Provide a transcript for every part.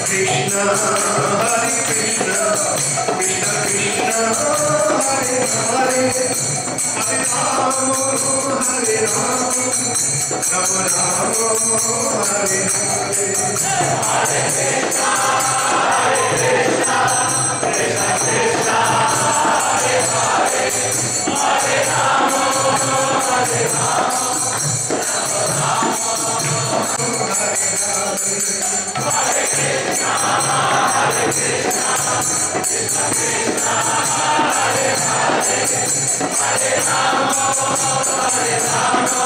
Krishna, Hare Krishna, Krishna Krishna, Hare Hare, Hare Rama, Hare Rama, Rama Rama, Hare Hare, Hare Krishna, Krishna Krishna, Hare Hare, Hare Rama, Hare Rama, Hare Krishna, Hare Krishna, Krishna Krishna, Hare Hare, Hare Rama, Hare Rama,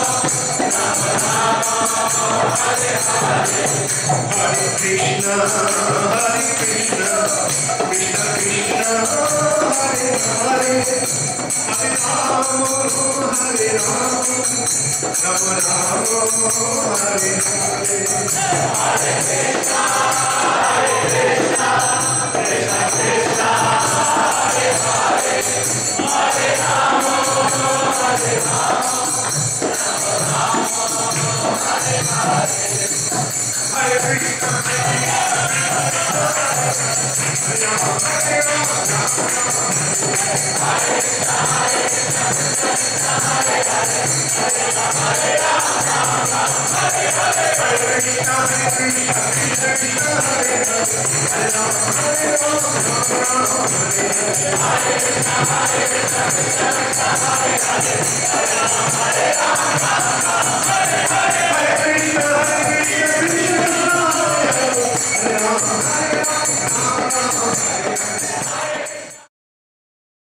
Rama Rama, Hare Hare, Hare Krishna, Hare Krishna, Krishna Krishna, Hare Hare, Hare Rama, Hare Rama, Rama Rama, Hare Hare, Hare Krishna, Hare Krishna, Krishna Krishna, Hare Hare, Hare Rama, Hare Rama, Rama Rama, Hare Hare, Hare Krishna, Hare